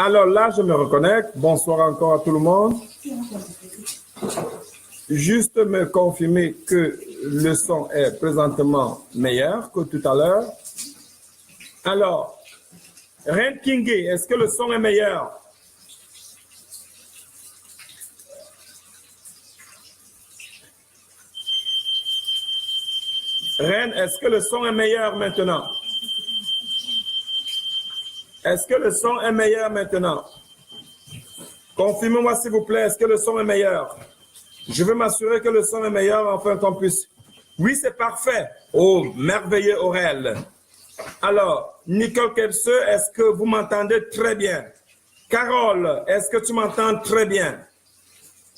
Alors là, je me reconnecte. Bonsoir encore à tout le monde. Juste me confirmer que le son est présentement meilleur que tout à l'heure. Alors, Reine Kingé, est-ce que le son est meilleur? Reine, est-ce que le son est meilleur maintenant? Est-ce que le son est meilleur maintenant? Confirmez-moi s'il vous plaît, est-ce que le son est meilleur? Je veux m'assurer que le son est meilleur afin qu'on puisse... Oui, c'est parfait. Oh, merveilleux Aurel. Alors, Nicole Kepse, est-ce que vous m'entendez très bien? Carole, est-ce que tu m'entends très bien?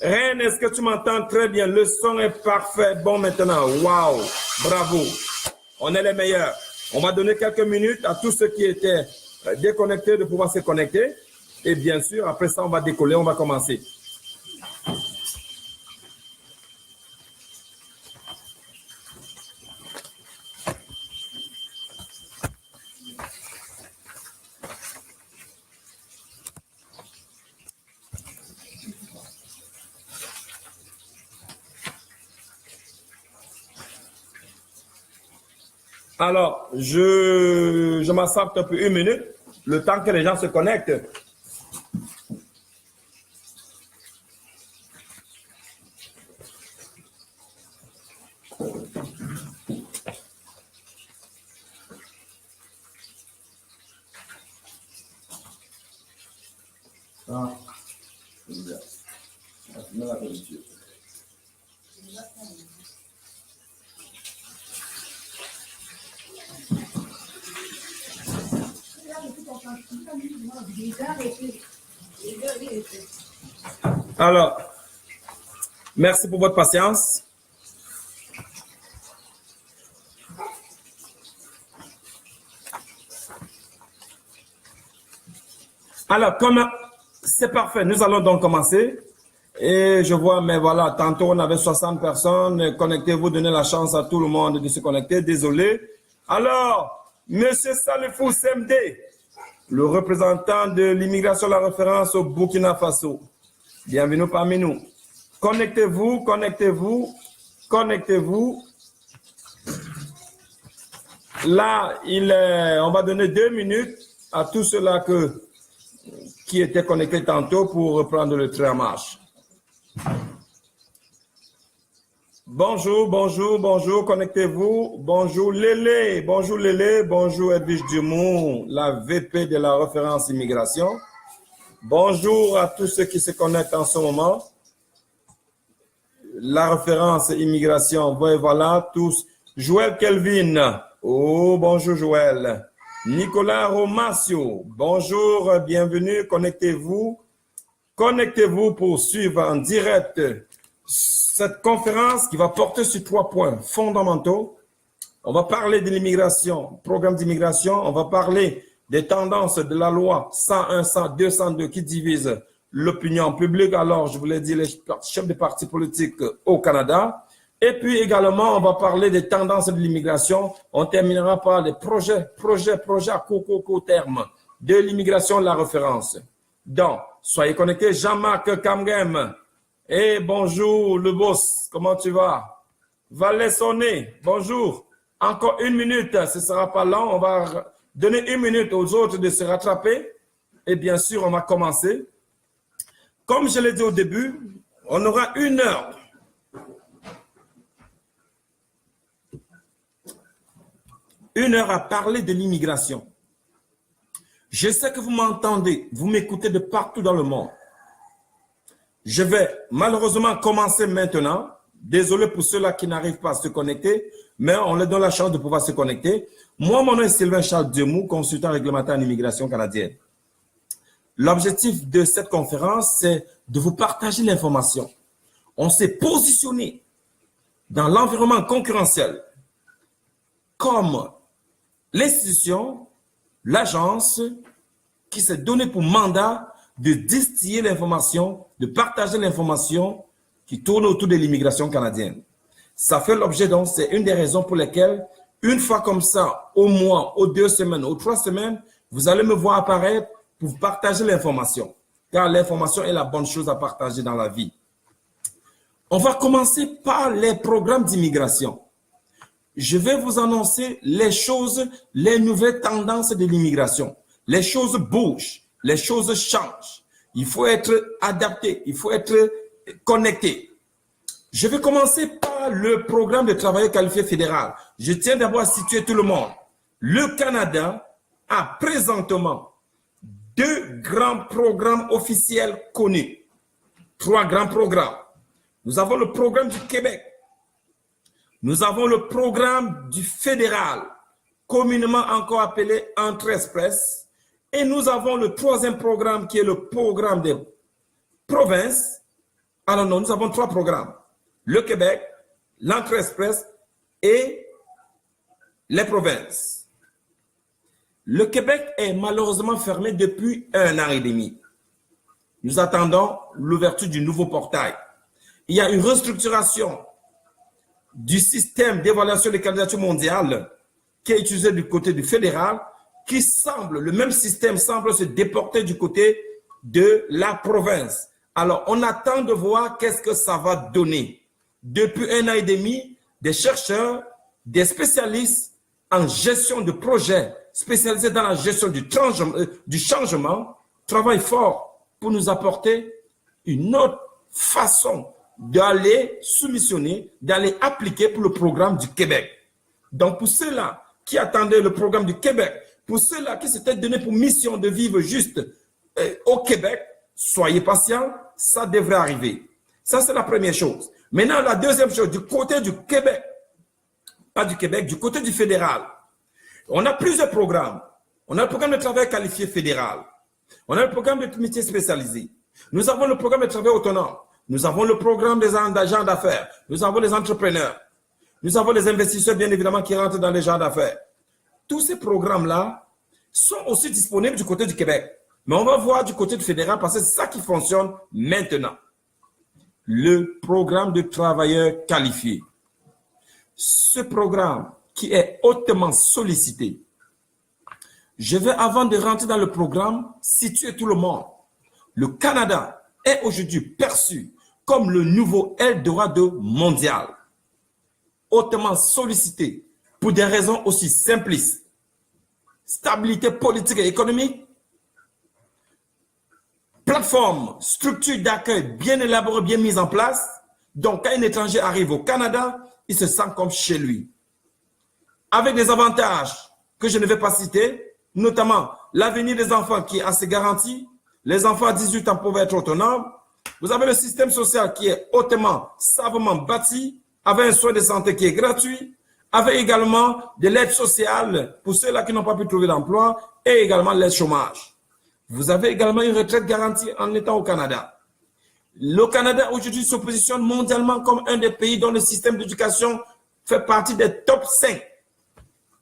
Reine, est-ce que tu m'entends très bien? Le son est parfait. Bon, maintenant, waouh, bravo. On est les meilleurs. On va donner quelques minutes à tous ceux qui étaient déconnectés de pouvoir se connecter. Et bien sûr, après ça, on va décoller, on va commencer. Alors, je m'assapte un peu une minute, le temps que les gens se connectent. Alors, merci pour votre patience. Alors, comme c'est parfait, nous allons donc commencer. Et je vois, mais voilà, tantôt on avait 60 personnes. Connectez-vous, donnez la chance à tout le monde de se connecter. Désolé. Alors, Monsieur Salifou Semdé, le représentant de l'immigration, la référence au Burkina Faso. Bienvenue parmi nous. Connectez-vous, connectez-vous, connectez-vous. Là, on va donner 2 minutes à tous ceux-là qui étaient connectés tantôt pour reprendre le train en marche. Bonjour, bonjour, bonjour, connectez-vous. Bonjour Lélé, bonjour Edwige Dumont, la VP de la référence immigration. Bonjour à tous ceux qui se connectent en ce moment. La référence immigration, voilà tous. Joël Kelvin, oh bonjour Joël. Nicolas Romacio, bonjour, bienvenue, connectez-vous. Connectez-vous pour suivre en direct cette conférence qui va porter sur 3 points fondamentaux. On va parler de l'immigration, programme d'immigration. On va parler des tendances de la loi 101, 102, 102 qui divise l'opinion publique. Alors, je vous l'ai dit, les chefs de partis politiques au Canada. Et puis également, on va parler des tendances de l'immigration. On terminera par les projets à court terme de l'immigration, la référence. Donc, soyez connectés. Jean-Marc Kamgem. Et bonjour, le boss. Comment tu vas? Valet Sonné. Bonjour. Encore 1 minute. Ce ne sera pas long. On va donner 1 minute aux autres de se rattraper. Et bien sûr, on va commencer. Comme je l'ai dit au début, on aura 1 heure. 1 heure à parler de l'immigration. Je sais que vous m'entendez, vous m'écoutez de partout dans le monde. Je vais malheureusement commencer maintenant. Désolé pour ceux-là qui n'arrivent pas à se connecter, mais on leur donne la chance de pouvoir se connecter. Moi, mon nom est Sylvain Charles Demou, consultant réglementaire en immigration canadienne. L'objectif de cette conférence, c'est de vous partager l'information. On s'est positionné dans l'environnement concurrentiel comme l'institution, l'agence qui s'est donné pour mandat de distiller l'information, de partager l'information qui tourne autour de l'immigration canadienne. Ça fait l'objet, donc, c'est une des raisons pour lesquelles, une fois comme ça, au mois, aux 2 semaines, aux 3 semaines, vous allez me voir apparaître pour partager l'information, car l'information est la bonne chose à partager dans la vie. On va commencer par les programmes d'immigration. Je vais vous annoncer les choses, les nouvelles tendances de l'immigration. Les choses bougent, les choses changent. Il faut être adapté, il faut être connecté. Je vais commencer par le programme de travailleurs qualifiés fédéral. Je tiens d'abord à situer tout le monde. Le Canada a présentement 2 grands programmes officiels connus. 3 grands programmes. Nous avons le programme du Québec. Nous avons le programme du fédéral, communément encore appelé Entrée Express. Et nous avons le 3e programme qui est le programme des provinces. Alors non, nous avons 3 programmes. Le Québec, l'Entrée Express et les provinces. Le Québec est malheureusement fermé depuis 1 an et demi. Nous attendons l'ouverture du nouveau portail. Il y a une restructuration du système d'évaluation des candidatures mondiales qui est utilisé du côté du fédéral, qui semble, le même système semble se déporter du côté de la province. Alors, on attend de voir qu'est-ce que ça va donner. Depuis 1 an et demi, des chercheurs, des spécialistes en gestion de projets spécialisés dans la gestion du changement travaillent fort pour nous apporter une autre façon d'aller soumissionner, d'aller appliquer pour le programme du Québec. Donc, pour ceux-là qui attendaient le programme du Québec, pour ceux-là qui s'étaient donné pour mission de vivre juste au Québec, soyez patients, ça devrait arriver. Ça, c'est la première chose. Maintenant, la deuxième chose, du côté du Québec, pas du Québec, du côté du fédéral, on a plusieurs programmes. On a le programme de travail qualifié fédéral. On a le programme de métiers spécialisés. Nous avons le programme de travail autonome. Nous avons le programme des agents d'affaires. Nous avons les entrepreneurs. Nous avons les investisseurs, bien évidemment, qui rentrent dans les gens d'affaires. Tous ces programmes-là sont aussi disponibles du côté du Québec. Mais on va voir du côté du fédéral parce que c'est ça qui fonctionne maintenant. Le programme de travailleurs qualifiés. Ce programme qui est hautement sollicité. Je vais, avant de rentrer dans le programme, situer tout le monde. Le Canada est aujourd'hui perçu comme le nouveau Eldorado mondial, hautement sollicité pour des raisons aussi simplistes. Stabilité politique et économique, plateforme, structure d'accueil bien élaborée, bien mise en place. Donc, quand un étranger arrive au Canada, il se sent comme chez lui. Avec des avantages que je ne vais pas citer, notamment l'avenir des enfants qui est assez garanti. Les enfants à 18 ans peuvent être autonomes. Vous avez le système social qui est hautement, savamment bâti, avec un soin de santé qui est gratuit, avec également de l'aide sociale pour ceux-là qui n'ont pas pu trouver d'emploi et également l'aide chômage. Vous avez également une retraite garantie en étant au Canada. Le Canada aujourd'hui se positionne mondialement comme un des pays dont le système d'éducation fait partie des top 5.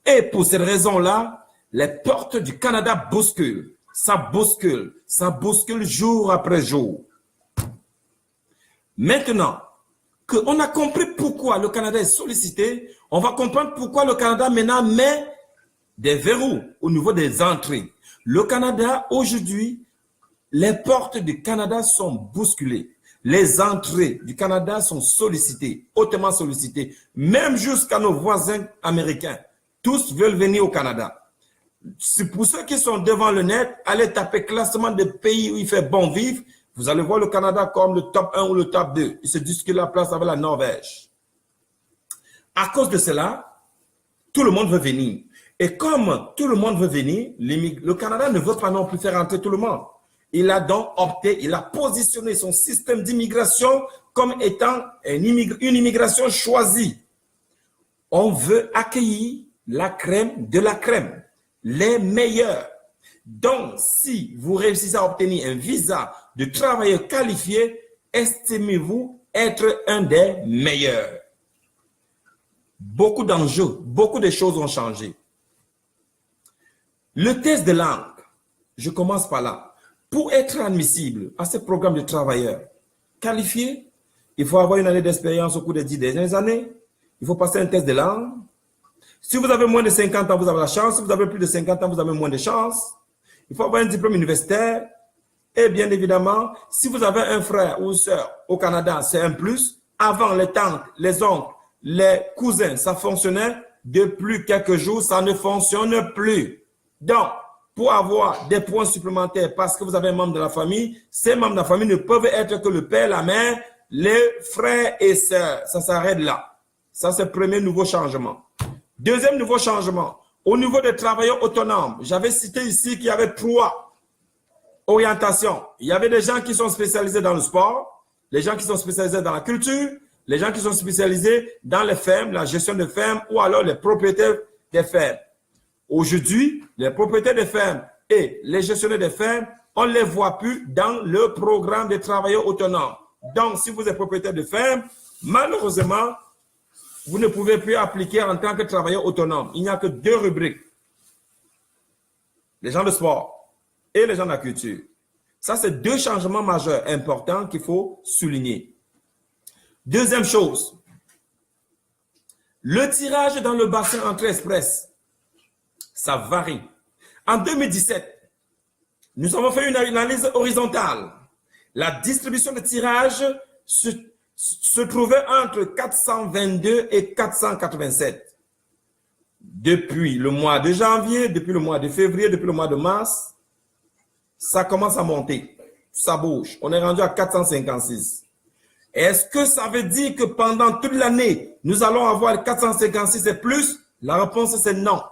Et pour cette raison-là, les portes du Canada bousculent. Ça bouscule jour après jour. Maintenant qu'on a compris pourquoi le Canada est sollicité, on va comprendre pourquoi le Canada maintenant met des verrous au niveau des entrées. Le Canada, aujourd'hui, les portes du Canada sont bousculées. Les entrées du Canada sont sollicitées, hautement sollicitées. Même jusqu'à nos voisins américains. Tous veulent venir au Canada. C'est pour ceux qui sont devant le net, allez taper classement des pays où il fait bon vivre. Vous allez voir le Canada comme le top 1 ou le top 2. Il se dispute la place avec la Norvège. À cause de cela, tout le monde veut venir. Et comme tout le monde veut venir, le Canada ne veut pas non plus faire entrer tout le monde. Il a donc opté, il a positionné son système d'immigration comme étant une immigration choisie. On veut accueillir la crème de la crème, les meilleurs. Donc, si vous réussissez à obtenir un visa de travailleur qualifié, estimez-vous être un des meilleurs. Beaucoup d'enjeux, beaucoup de choses ont changé. Le test de langue, je commence par là. Pour être admissible à ce programme de travailleurs qualifiés, il faut avoir une année d'expérience au cours des 10 dernières années. Il faut passer un test de langue. Si vous avez moins de 50 ans, vous avez la chance. Si vous avez plus de 50 ans, vous avez moins de chance. il faut avoir un diplôme universitaire. Et bien évidemment, si vous avez un frère ou une soeur au Canada, c'est un plus. Avant, les tantes, les oncles, les cousins, ça fonctionnait. Depuis quelques jours, ça ne fonctionne plus. Donc, pour avoir des points supplémentaires parce que vous avez un membre de la famille, ces membres de la famille ne peuvent être que le père, la mère, les frères et sœurs. Ça s'arrête là. Ça, c'est le premier nouveau changement. Deuxième nouveau changement, au niveau des travailleurs autonomes, j'avais cité ici qu'il y avait 3 orientations. Il y avait des gens qui sont spécialisés dans le sport, les gens qui sont spécialisés dans la culture, les gens qui sont spécialisés dans les fermes, la gestion de fermes ou alors les propriétaires des fermes. Aujourd'hui, les propriétaires des fermes et les gestionnaires des fermes, on ne les voit plus dans le programme des travailleurs autonomes. Donc, si vous êtes propriétaire de ferme, malheureusement, vous ne pouvez plus appliquer en tant que travailleur autonome. Il n'y a que 2 rubriques. Les gens de sport et les gens de la culture. Ça, c'est 2 changements majeurs importants qu'il faut souligner. Deuxième chose, le tirage dans le bassin entrée express, ça varie. En 2017, nous avons fait une analyse horizontale. La distribution de tirage se trouvait entre 422 et 487. Depuis le mois de janvier, depuis le mois de février, depuis le mois de mars, ça commence à monter. Ça bouge. On est rendu à 456. Est-ce que ça veut dire que pendant toute l'année, nous allons avoir 456 et plus? La réponse, c'est non.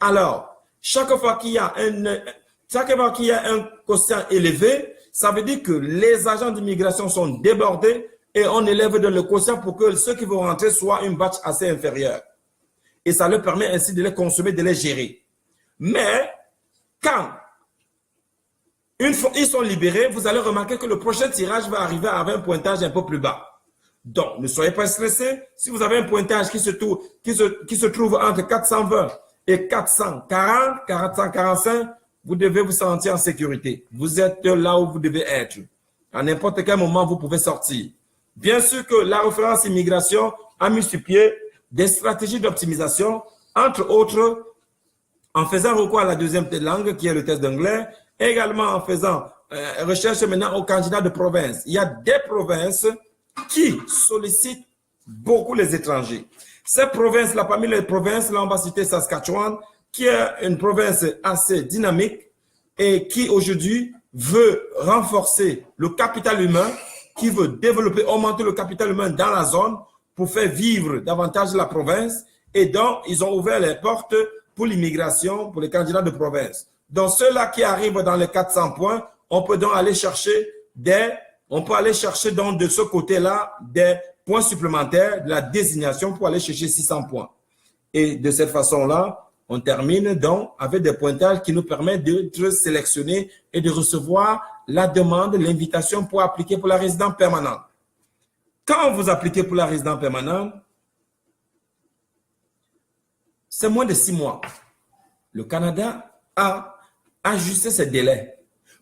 Alors, chaque fois qu'il y a un quotient élevé, ça veut dire que les agents d'immigration sont débordés et on élève le quotient pour que ceux qui vont rentrer soient une batch assez inférieure. Et ça leur permet ainsi de les consommer, de les gérer. Mais, quand une fois ils sont libérés, vous allez remarquer que le prochain tirage va arriver avec un pointage un peu plus bas. Donc, ne soyez pas stressés. Si vous avez un pointage qui se trouve entre 420 et 440, 445, vous devez vous sentir en sécurité. Vous êtes là où vous devez être. À n'importe quel moment, vous pouvez sortir. Bien sûr que la référence immigration a mis sur pied des stratégies d'optimisation, entre autres, en faisant recours à la deuxième langue, qui est le test d'anglais, également en faisant recherche maintenant aux candidats de province. Il y a des provinces qui sollicitent beaucoup les étrangers. Ces provinces-là, parmi les provinces, là, on va citer Saskatchewan, qui est une province assez dynamique et qui aujourd'hui veut renforcer le capital humain, qui veut développer, augmenter le capital humain dans la zone pour faire vivre davantage la province. Et donc, ils ont ouvert les portes pour l'immigration, pour les candidats de province. Donc, ceux-là qui arrivent dans les 400 points, on peut donc aller chercher donc de ce côté-là des points supplémentaires, de la désignation pour aller chercher 600 points. Et de cette façon-là, on termine donc avec des pointages qui nous permettent d'être sélectionnés et de recevoir la demande, l'invitation pour appliquer pour la résidence permanente. Quand vous appliquez pour la résidence permanente, c'est moins de 6 mois. Le Canada a ajusté ces délais.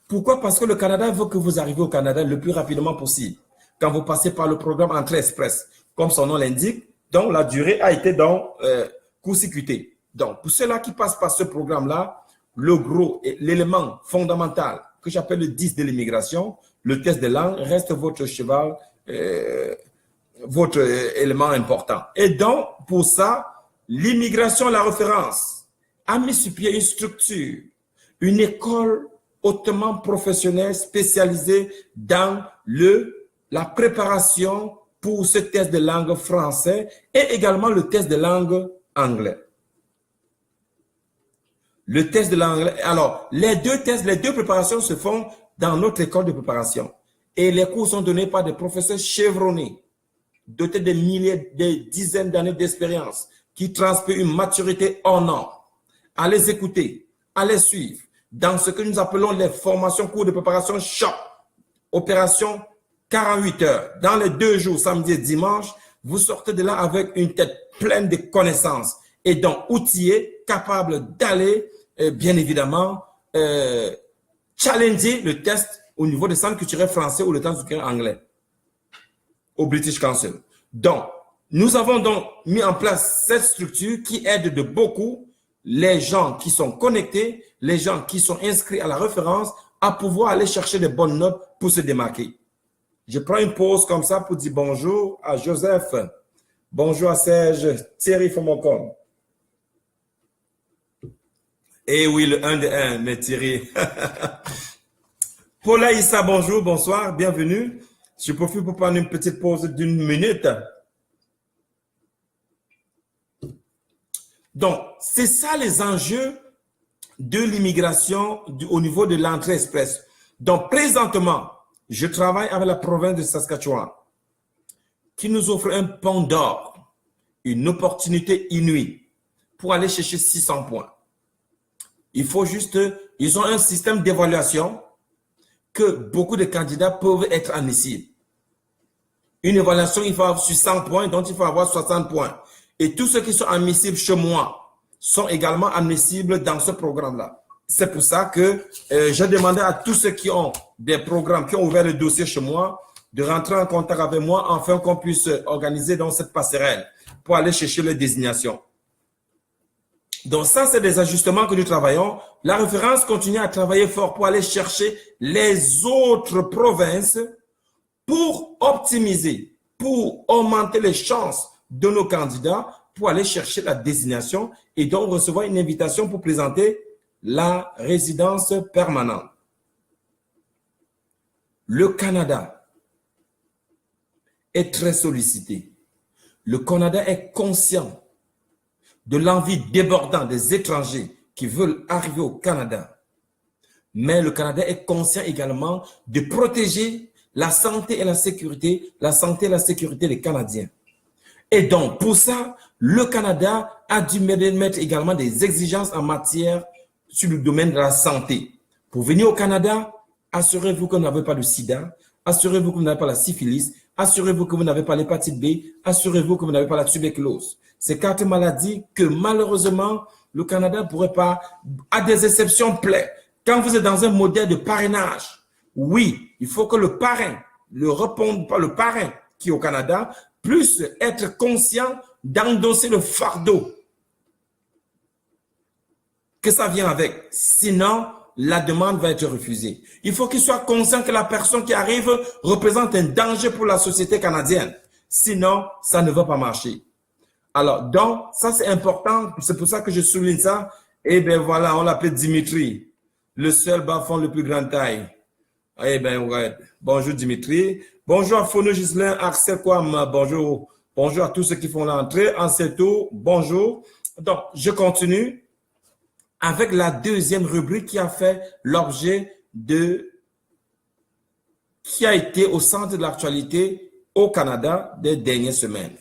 Pourquoi? Parce que le Canada veut que vous arriviez au Canada le plus rapidement possible. Quand vous passez par le programme Entrée Express, comme son nom l'indique, donc la durée a été donc court-circuitée. Donc, pour ceux-là qui passent par ce programme-là, le gros, l'élément fondamental que j'appelle le 10 de l'immigration, le test de langue, reste votre cheval, votre élément important. Et donc, pour ça, l'immigration, la référence, a mis sur pied une structure, une école hautement professionnelle spécialisée dans la préparation pour ce test de langue français et également le test de langue anglais. Le test de l'anglais, alors, les deux préparations se font dans notre école de préparation. Et les cours sont donnés par des professeurs chevronnés, dotés de milliers, des dizaines d'années d'expérience, qui transmettent une maturité hors norme. À les écouter, à les suivre, dans ce que nous appelons les formations cours de préparation choc, opération 48 heures. Dans les 2 jours, samedi et dimanche, vous sortez de là avec une tête pleine de connaissances et donc outillé, capable d'aller, bien évidemment, challenger le test au niveau des centres culturels français ou le centre culturel anglais au British Council. Donc, nous avons donc mis en place cette structure qui aide de beaucoup les gens qui sont connectés, les gens qui sont inscrits à la référence, à pouvoir aller chercher des bonnes notes pour se démarquer. Je prends une pause comme ça pour dire bonjour à Joseph, bonjour à Serge, Thierry Fomocom. Eh oui, le 1 de 1, mais Thierry. Paula Issa, bonjour, bonsoir, bienvenue. Je profite pour prendre une petite pause d'une minute. Donc, c'est ça les enjeux de l'immigration au niveau de l'entrée express. Donc, présentement, je travaille avec la province de Saskatchewan qui nous offre un pont d'or, une opportunité inouïe pour aller chercher 600 points. Il faut juste, ils ont un système d'évaluation que beaucoup de candidats peuvent être admissibles. Une évaluation, il faut avoir sur 100 points, donc il faut avoir 60 points. Et tous ceux qui sont admissibles chez moi sont également admissibles dans ce programme-là. C'est pour ça que j'ai demandé à tous ceux qui ont des programmes, qui ont ouvert le dossier chez moi, de rentrer en contact avec moi afin qu'on puisse organiser dans cette passerelle pour aller chercher les désignations. Donc ça, c'est des ajustements que nous travaillons. La référence continue à travailler fort pour aller chercher les autres provinces pour optimiser, pour augmenter les chances de nos candidats pour aller chercher la désignation et donc recevoir une invitation pour présenter la résidence permanente. Le Canada est très sollicité. Le Canada est conscient de l'envie débordante des étrangers qui veulent arriver au Canada. Mais le Canada est conscient également de protéger la santé et la sécurité des Canadiens. Et donc, pour ça, le Canada a dû mettre également des exigences en matière sur le domaine de la santé. Pour venir au Canada, assurez-vous que vous n'avez pas le sida, assurez-vous que vous n'avez pas la syphilis, assurez-vous que vous n'avez pas l'hépatite B, assurez-vous que vous n'avez pas la tuberculose. Ces 4 maladies que malheureusement, le Canada ne pourrait pas, à des exceptions près. Quand vous êtes dans un modèle de parrainage, oui, il faut que le parrain, le parrain qui est au Canada, puisse être conscient d'endosser le fardeau que ça vient avec. Sinon, la demande va être refusée. Il faut qu'il soit conscient que la personne qui arrive représente un danger pour la société canadienne. Sinon, ça ne va pas marcher. Alors, donc, ça c'est important. C'est pour ça que je souligne ça. Eh bien, voilà, on l'appelle Dimitri. Le seul bas-fond le plus grande taille. Eh bien, ouais. Bonjour Dimitri. Bonjour à Fono Gislain, Axel Kwam. Bonjour. Bonjour à tous ceux qui font l'entrée. Anseto, bonjour. Donc, je continue avec la deuxième rubrique qui a fait l'objet qui a été au centre de l'actualité au Canada des dernières semaines.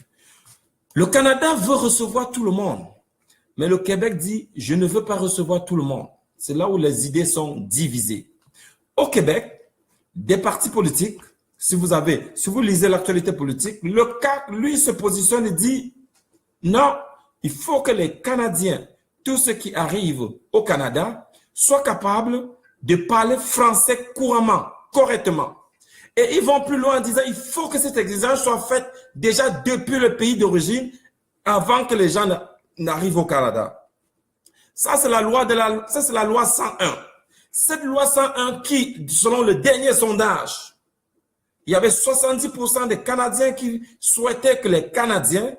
Le Canada veut recevoir tout le monde, mais le Québec dit « je ne veux pas recevoir tout le monde ». C'est là où les idées sont divisées. Au Québec, des partis politiques, si vous lisez l'actualité politique, le CAQ, lui, se positionne et dit « non, il faut que les Canadiens, tous ceux qui arrivent au Canada, soient capables de parler français couramment, correctement ». Et ils vont plus loin en disant il faut que cette exigence soit faite déjà depuis le pays d'origine avant que les gens n'arrivent au Canada. Ça, c'est la loi 101. Cette loi 101 qui, selon le dernier sondage, il y avait 70% des Canadiens qui souhaitaient que les Canadiens,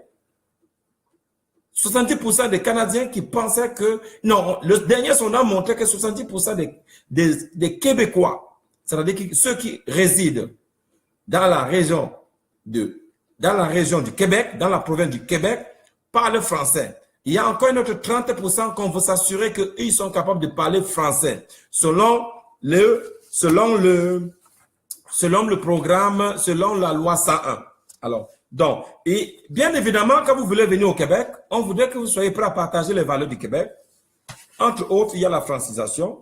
70% des Canadiens qui pensaient que, non, le dernier sondage montrait que 70% des Québécois, c'est-à-dire ceux qui résident dans la région du Québec, dans la province du Québec, parlent français. Il y a encore une autre 30% qu'on veut s'assurer qu'ils sont capables de parler français, selon le programme, selon la loi 101. Alors, donc, et bien évidemment, quand vous voulez venir au Québec, on voudrait que vous soyez prêts à partager les valeurs du Québec. Entre autres, il y a la francisation.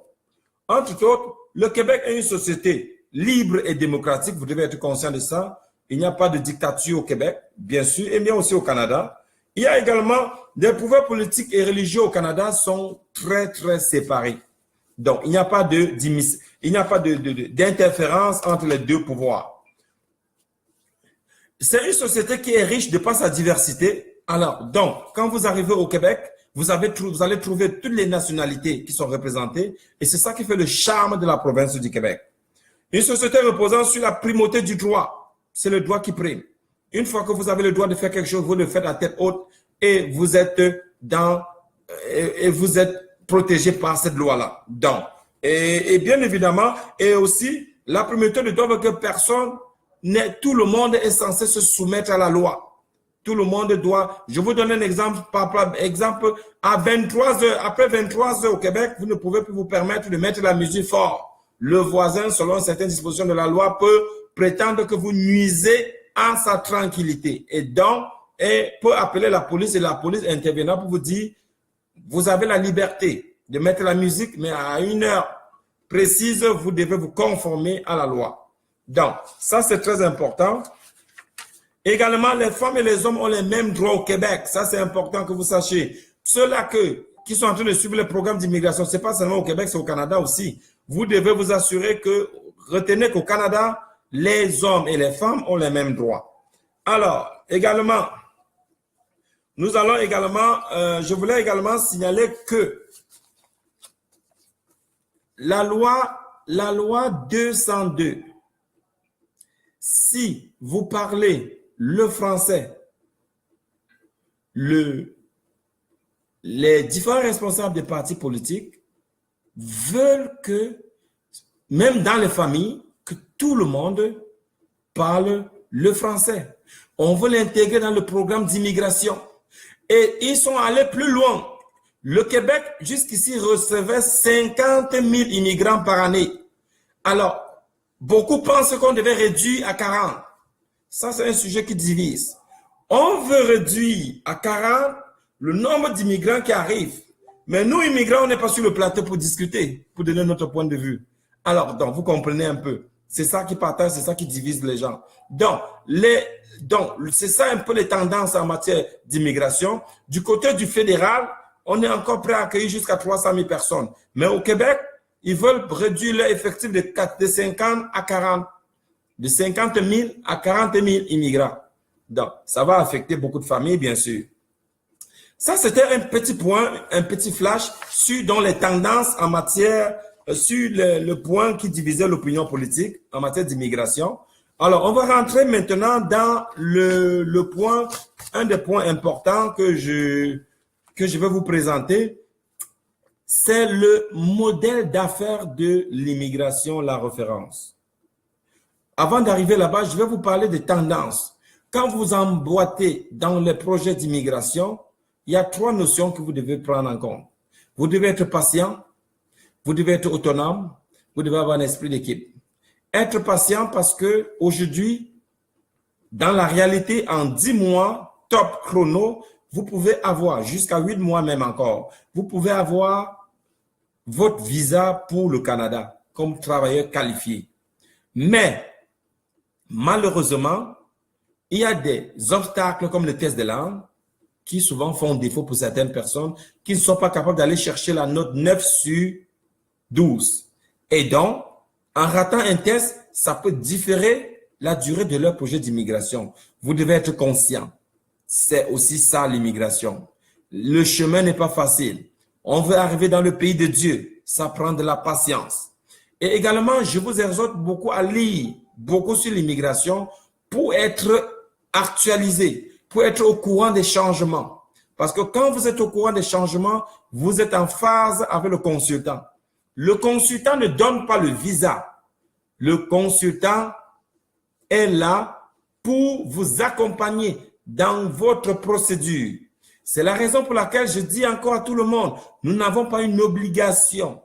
Entre autres, le Québec est une société libre et démocratique. Vous devez être conscient de ça. Il n'y a pas de dictature au Québec, bien sûr, et bien aussi au Canada. Il y a également des pouvoirs politiques et religieux au Canada sont très, très séparés. Donc, il n'y a pas d'interférence entre les deux pouvoirs. C'est une société qui est riche de par sa diversité. Alors, donc, quand vous arrivez au Québec, vous allez trouver toutes les nationalités qui sont représentées et c'est ça qui fait le charme de la province du Québec. Une société reposant sur la primauté du droit, c'est le droit qui prime. Une fois que vous avez le droit de faire quelque chose, vous le faites à tête haute et vous êtes protégé par cette loi-là. Donc, et bien évidemment, et aussi, la primauté ne doit que personne, tout le monde est censé se soumettre à la loi. Tout le monde doit, je vous donne un exemple, par exemple, à 23 heures, après 23 heures au Québec, vous ne pouvez plus vous permettre de mettre la musique fort. Le voisin, selon certaines dispositions de la loi, peut prétendre que vous nuisez à sa tranquillité. Et donc, peut appeler la police et la police interviendra pour vous dire, vous avez la liberté de mettre la musique, mais à une heure précise, vous devez vous conformer à la loi. Donc, ça c'est très important. Également, les femmes et les hommes ont les mêmes droits au Québec. Ça, c'est important que vous sachiez. Ceux-là qui sont en train de suivre le programme d'immigration, ce n'est pas seulement au Québec, c'est au Canada aussi. Vous devez vous assurer retenez qu'au Canada, les hommes et les femmes ont les mêmes droits. Alors, également, je voulais également signaler que la loi 202, si vous parlez le français, les différents responsables des partis politiques veulent que, même dans les familles, que tout le monde parle le français. On veut l'intégrer dans le programme d'immigration. Et ils sont allés plus loin. Le Québec, jusqu'ici, recevait 50 000 immigrants par année. Alors, beaucoup pensent qu'on devait réduire à 40. Ça, c'est un sujet qui divise. On veut réduire à 40 le nombre d'immigrants qui arrivent. Mais nous, immigrants, on n'est pas sur le plateau pour discuter, pour donner notre point de vue. Alors, donc, vous comprenez un peu. C'est ça qui partage, c'est ça qui divise les gens. Donc, c'est ça un peu les tendances en matière d'immigration. Du côté du fédéral, on est encore prêt à accueillir jusqu'à 300 000 personnes. Mais au Québec, ils veulent réduire leur effectif de 50 à 40. De 50 000 à 40 000 immigrants. Donc, ça va affecter beaucoup de familles, bien sûr. Ça, c'était un petit point, un petit flash sur les tendances en matière, sur le point qui divisait l'opinion politique en matière d'immigration. Alors, on va rentrer maintenant dans un des points importants que je vais vous présenter. C'est le modèle d'affaires de l'immigration, la référence. Avant d'arriver là-bas, je vais vous parler des tendances. Quand vous emboîtez dans les projets d'immigration, il y a 3 notions que vous devez prendre en compte. Vous devez être patient, vous devez être autonome, vous devez avoir un esprit d'équipe. Être patient parce que aujourd'hui, dans la réalité, en 10 mois, top chrono, vous pouvez avoir, jusqu'à 8 mois même encore, vous pouvez avoir votre visa pour le Canada comme travailleur qualifié. Mais, malheureusement, il y a des obstacles comme le test de langue qui souvent font défaut pour certaines personnes qui ne sont pas capables d'aller chercher la note 9 sur 12. Et donc, en ratant un test, ça peut différer la durée de leur projet d'immigration. Vous devez être conscient. C'est aussi ça l'immigration. Le chemin n'est pas facile. On veut arriver dans le pays de Dieu. Ça prend de la patience. Et également, je vous exhorte beaucoup à lire beaucoup sur l'immigration pour être actualisé, pour être au courant des changements. Parce que quand vous êtes au courant des changements, vous êtes en phase avec le consultant. Le consultant ne donne pas le visa. Le consultant est là pour vous accompagner dans votre procédure. C'est la raison pour laquelle je dis encore à tout le monde, nous n'avons pas une obligation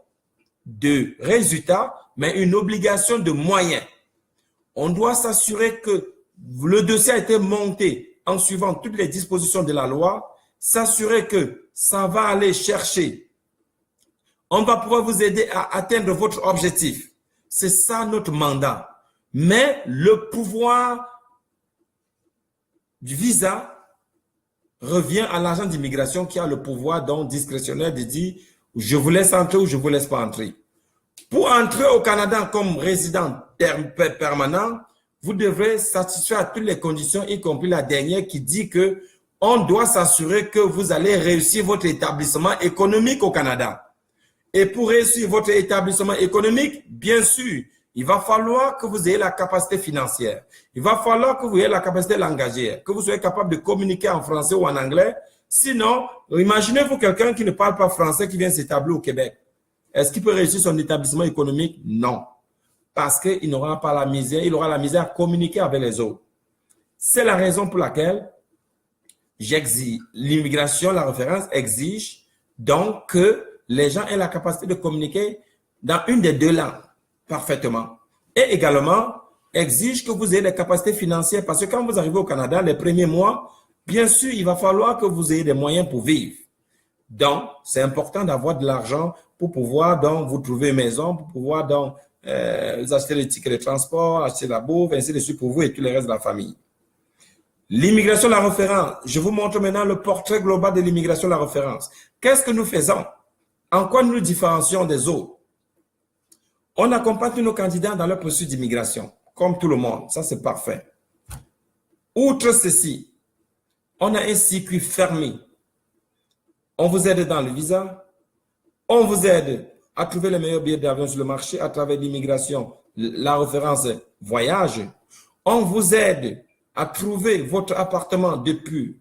de résultat, mais une obligation de moyens. On doit s'assurer que le dossier a été monté en suivant toutes les dispositions de la loi, s'assurer que ça va aller chercher. On va pouvoir vous aider à atteindre votre objectif. C'est ça notre mandat. Mais le pouvoir du visa revient à l'agent d'immigration qui a le pouvoir donc discrétionnaire de dire je vous laisse entrer ou je ne vous laisse pas entrer. Pour entrer au Canada comme résident permanent, vous devrez satisfaire à toutes les conditions, y compris la dernière qui dit que on doit s'assurer que vous allez réussir votre établissement économique au Canada. Et pour réussir votre établissement économique, bien sûr, il va falloir que vous ayez la capacité financière. Il va falloir que vous ayez la capacité langagière, que vous soyez capable de communiquer en français ou en anglais. Sinon, imaginez-vous quelqu'un qui ne parle pas français qui vient s'établir au Québec. Est-ce qu'il peut réussir son établissement économique? Non. Parce qu'il n'aura pas la misère, il aura la misère à communiquer avec les autres. C'est la raison pour laquelle l'immigration, la référence exige donc que les gens aient la capacité de communiquer dans une des deux langues parfaitement. Et également, exige que vous ayez des capacités financières parce que quand vous arrivez au Canada, les premiers mois, bien sûr, il va falloir que vous ayez des moyens pour vivre. Donc, c'est important d'avoir de l'argent pour pouvoir donc vous trouver une maison, pour pouvoir donc vous acheter les tickets de transport, acheter la bouffe, ainsi de suite pour vous et tous les restes de la famille. L'immigration, la référence. Je vous montre maintenant le portrait global de l'immigration, la référence. Qu'est-ce que nous faisons? En quoi nous nous différencions des autres? On accompagne tous nos candidats dans leur processus d'immigration, comme tout le monde. Ça, c'est parfait. Outre ceci, on a un circuit fermé. On vous aide dans le visa. On vous aide à trouver les meilleurs billets d'avion sur le marché à travers l'immigration, la référence voyage. On vous aide à trouver votre appartement depuis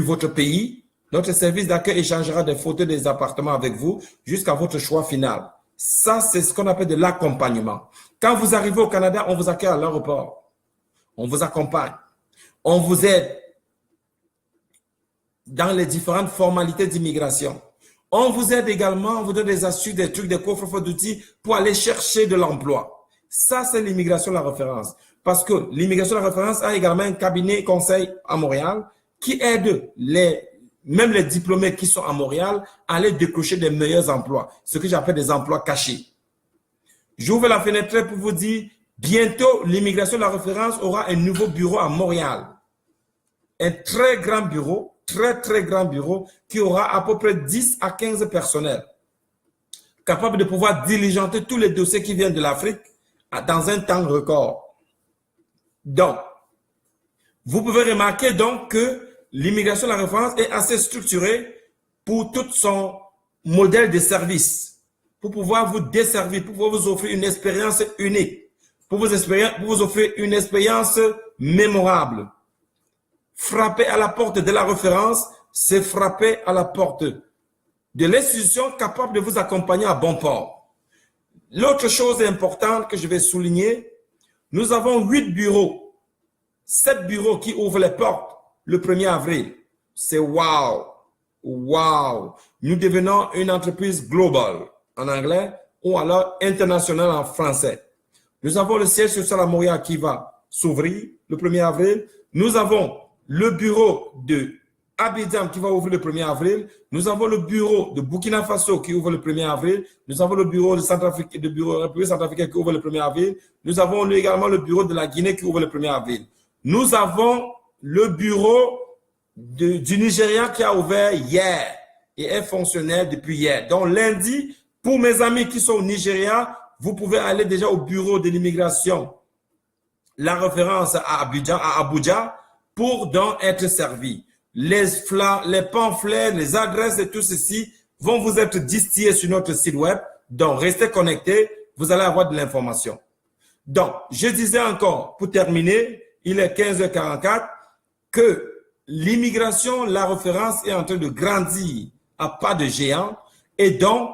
votre pays. Notre service d'accueil échangera des photos des appartements avec vous jusqu'à votre choix final. Ça, c'est ce qu'on appelle de l'accompagnement. Quand vous arrivez au Canada, on vous accueille à l'aéroport. On vous accompagne. On vous aide dans les différentes formalités d'immigration. On vous aide également, on vous donne des astuces, des trucs, des coffres d'outils pour aller chercher de l'emploi. Ça, c'est l'immigration, la référence. Parce que l'immigration, la référence a également un cabinet conseil à Montréal qui aide même les diplômés qui sont à Montréal à aller décrocher des meilleurs emplois, ce que j'appelle des emplois cachés. J'ouvre la fenêtre pour vous dire, bientôt, l'immigration, la référence aura un nouveau bureau à Montréal. Un très grand bureau, très grand bureau qui aura à peu près 10 à 15 personnels capables de pouvoir diligenter tous les dossiers qui viennent de l'Afrique dans un temps record. Donc, vous pouvez remarquer donc que l'immigration, la référence est assez structurée pour tout son modèle de service, pour pouvoir vous desservir, pour pouvoir vous offrir une expérience unique, pour vous offrir une expérience mémorable. Frapper à la porte de la référence, c'est frapper à la porte de l'institution capable de vous accompagner à bon port. L'autre chose importante que je vais souligner, nous avons 8 bureaux, 7 bureaux qui ouvrent les portes le 1er avril. C'est wow! Wow! Nous devenons une entreprise globale en anglais ou alors internationale en français. Nous avons le siège social à Montréal qui va s'ouvrir le 1er avril. Nous avons le bureau de Abidjan qui va ouvrir le 1er avril. Nous avons le bureau de Burkina Faso qui ouvre le 1er avril. Nous avons le bureau de République centrafricaine qui ouvre le 1er avril. Nous avons également le bureau de la Guinée qui ouvre le 1er avril. Nous avons le bureau du Nigeria qui a ouvert hier et est fonctionnel depuis hier. Donc lundi, pour mes amis qui sont au Nigeria, vous pouvez aller déjà au bureau de l'immigration, la référence à Abuja, pour donc être servi. Les pamphlets, les adresses et tout ceci vont vous être distillés sur notre site web. Donc, restez connectés, vous allez avoir de l'information. Donc, je disais encore, pour terminer, il est 15h44, que l'immigration, la référence est en train de grandir à pas de géant. Et donc,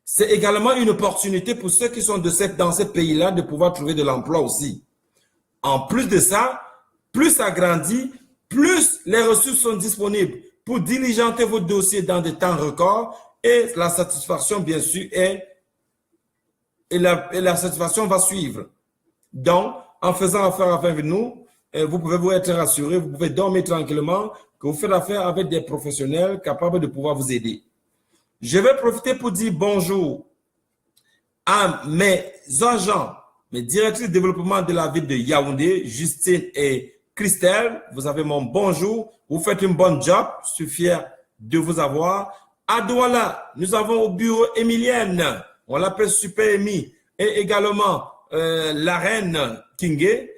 c'est également une opportunité pour ceux qui sont dans ces pays-là de pouvoir trouver de l'emploi aussi. En plus de ça, plus ça grandit, plus les ressources sont disponibles pour diligenter vos dossiers dans des temps records et la satisfaction, bien sûr, et la satisfaction va suivre. Donc, en faisant affaire avec nous, vous pouvez vous être rassuré, vous pouvez dormir tranquillement, que vous faites affaire avec des professionnels capables de pouvoir vous aider. Je vais profiter pour dire bonjour à mes agents, mes directrices de développement de la ville de Yaoundé, Justine et Christelle. Vous avez mon bonjour. Vous faites une bonne job. Je suis fier de vous avoir. À Douala, nous avons au bureau Emilienne. On l'appelle Super Emi. Et également la reine Kingé.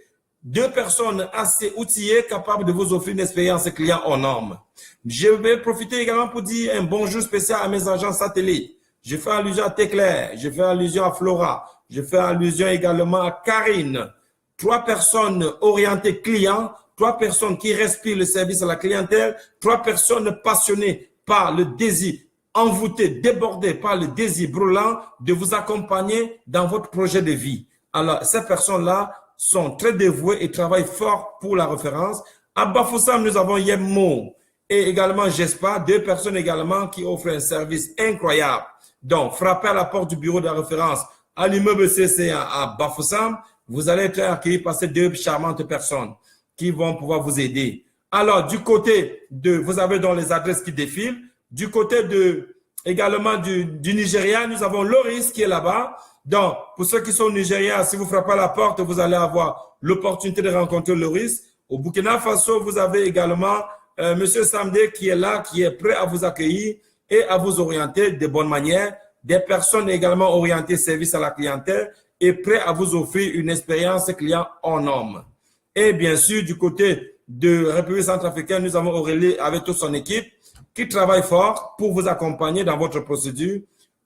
2 personnes assez outillées, capables de vous offrir une expérience client hors norme. Je vais profiter également pour dire un bonjour spécial à mes agents satellites. Je fais allusion à Téclair, je fais allusion à Flora, je fais allusion également à Karine. 3 personnes orientées clients, 3 personnes qui respirent le service à la clientèle, 3 personnes passionnées par le désir, envoûtées, débordées par le désir brûlant de vous accompagner dans votre projet de vie. Alors, ces personnes-là sont très dévouées et travaillent fort pour la référence. À Bafoussam, nous avons Yemmo et également Jespa, 2 personnes également qui offrent un service incroyable. Donc, frappez à la porte du bureau de la référence à l'immeuble CCA à Bafoussam, vous allez être accueillis par ces 2 charmantes personnes qui vont pouvoir vous aider. Alors, du côté de, vous avez donc les adresses qui défilent. Du côté de, également du Nigeria, nous avons Loris qui est là-bas. Donc, pour ceux qui sont au Nigeria, si vous frappez à la porte, vous allez avoir l'opportunité de rencontrer Loris. Au Burkina Faso, vous avez également Monsieur Samdé qui est là, qui est prêt à vous accueillir et à vous orienter de bonne manière. Des personnes également orientées service à la clientèle et prêt à vous offrir une expérience client en norme. Et bien sûr, du côté de République centrafricaine, nous avons Aurélie avec toute son équipe qui travaille fort pour vous accompagner dans votre procédure.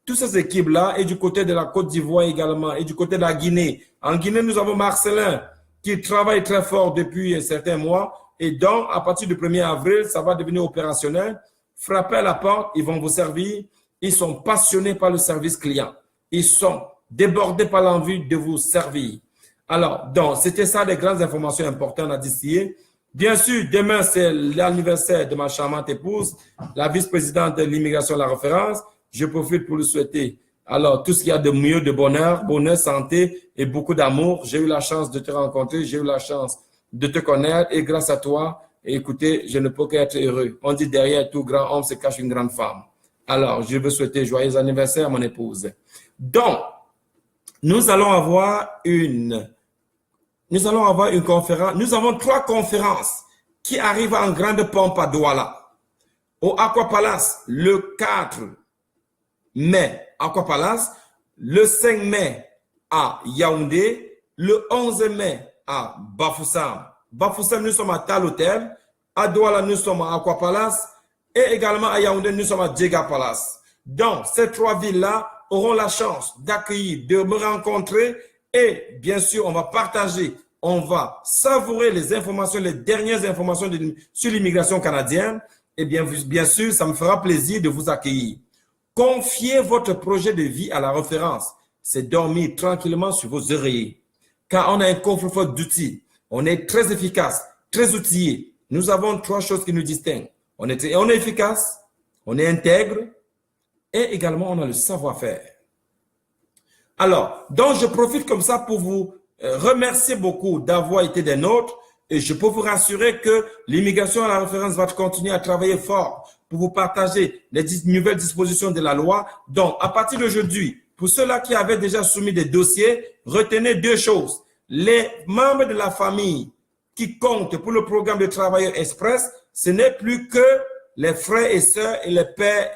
Toutes ces équipes-là, et du côté de la Côte d'Ivoire également, et du côté de la Guinée. En Guinée, nous avons Marcelin qui travaille très fort depuis certains mois. Et donc, à partir du 1er avril, ça va devenir opérationnel. Frappez à la porte, ils vont vous servir. Ils sont passionnés par le service client. Ils sont débordés par l'envie de vous servir. Alors, donc, c'était ça les grandes informations importantes à distiller. Bien sûr, demain, c'est l'anniversaire de ma charmante épouse, la vice-présidente de l'immigration à la référence. Je profite pour lui souhaiter alors tout ce qu'il y a de mieux, de bonheur, santé et beaucoup d'amour. J'ai eu la chance de te rencontrer, j'ai eu la chance de te connaître et grâce à toi, écoutez, je ne peux qu'être heureux. On dit derrière tout grand homme se cache une grande femme. Alors, je veux souhaiter joyeux anniversaire à mon épouse. Donc, nous allons avoir une conférence. Nous avons 3 conférences qui arrivent en grande pompe à Douala. Au Aqua Palace, le 4 mai, Aqua Palace, le 5 mai à Yaoundé, le 11 mai à Bafoussam. Bafoussam, nous sommes à Tal Hotel. À Douala, nous sommes à Aqua Palace. Et également à Yaoundé, nous sommes à Djega Palace. Donc, ces 3 villes-là auront la chance d'accueillir, de me rencontrer et bien sûr, on va partager, on va savourer les informations, les dernières informations sur l'immigration canadienne. Et bien sûr, ça me fera plaisir de vous accueillir. Confiez votre projet de vie à la référence. C'est dormir tranquillement sur vos oreillers. Car on a un coffre-fort d'outils. On est très efficace, très outillé. Nous avons 3 choses qui nous distinguent. On est efficace, on est intègre et également on a le savoir-faire. Alors, donc je profite comme ça pour vous remercier beaucoup d'avoir été des nôtres et je peux vous rassurer que l'immigration à la référence va continuer à travailler fort pour vous partager les nouvelles dispositions de la loi. Donc, à partir d'aujourd'hui, pour ceux-là qui avaient déjà soumis des dossiers, retenez 2 choses. Les membres de la famille qui comptent pour le programme de travailleurs express, ce n'est plus que les frères et sœurs et les pères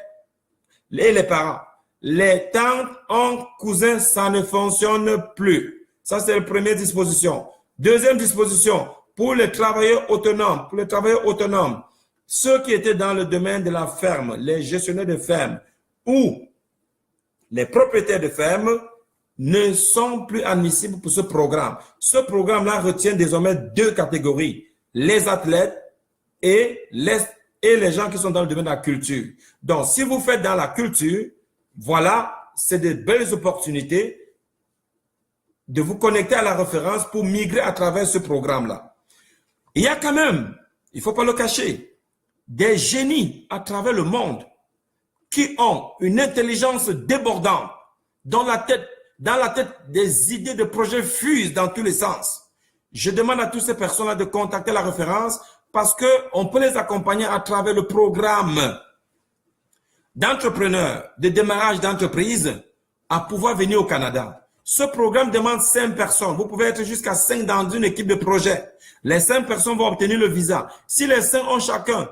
et les parents. Les tantes, oncles, cousins, ça ne fonctionne plus. Ça, c'est la première disposition. Deuxième disposition, pour les travailleurs autonomes, ceux qui étaient dans le domaine de la ferme, les gestionnaires de ferme ou les propriétaires de ferme ne sont plus admissibles pour ce programme. Ce programme-là retient désormais 2 catégories, les athlètes et les gens qui sont dans le domaine de la culture. Donc, si vous faites dans la culture, voilà, c'est de belles opportunités de vous connecter à la référence pour migrer à travers ce programme-là. Il y a quand même, il ne faut pas le cacher, des génies à travers le monde qui ont une intelligence débordante dans la tête des idées de projets fusent dans tous les sens. Je demande à toutes ces personnes-là de contacter la référence parce qu'on peut les accompagner à travers le programme d'entrepreneurs, de démarrage d'entreprise à pouvoir venir au Canada. Ce programme demande 5 personnes. Vous pouvez être jusqu'à 5 dans une équipe de projet. Les 5 personnes vont obtenir le visa. Si les 5 ont chacun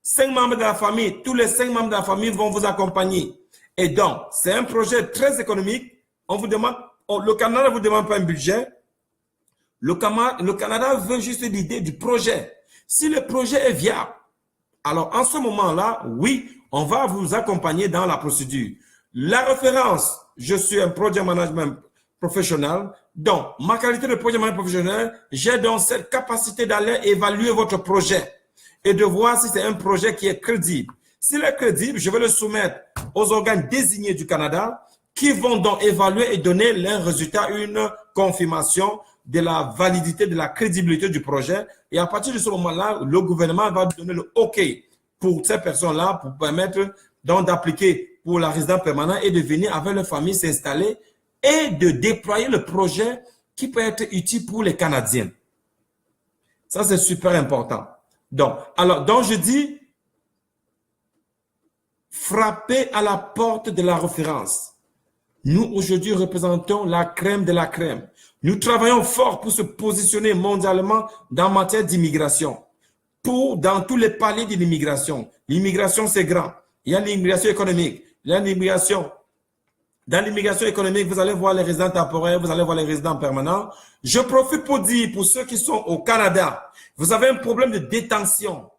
5 membres de la famille, tous les 5 membres de la famille vont vous accompagner. Et donc, c'est un projet très économique. On vous demande, le Canada ne vous demande pas un budget. Le Canada veut juste l'idée du projet. Si le projet est viable, alors en ce moment-là, oui, on va vous accompagner dans la procédure. La référence, je suis un project management professionnel. Donc, ma qualité de project management professionnel, j'ai donc cette capacité d'aller évaluer votre projet et de voir si c'est un projet qui est crédible. S'il est crédible, je vais le soumettre aux organes désignés du Canada qui vont donc évaluer et donner leurs résultats une confirmation de la validité, de la crédibilité du projet. Et à partir de ce moment-là, le gouvernement va donner le OK pour ces personnes-là pour permettre donc d'appliquer pour la résidence permanente et de venir avec leur famille s'installer et de déployer le projet qui peut être utile pour les Canadiens. Ça, c'est super important. Donc je dis, frappez à la porte de la référence. Nous, aujourd'hui, représentons la crème de la crème. Nous travaillons fort pour se positionner mondialement dans matière d'immigration, dans tous les paliers de l'immigration. L'immigration, c'est grand. Il y a l'immigration économique. Il y a l'immigration. Dans l'immigration économique, vous allez voir les résidents temporaires, vous allez voir les résidents permanents. Je profite pour dire, pour ceux qui sont au Canada, vous avez un problème de détention.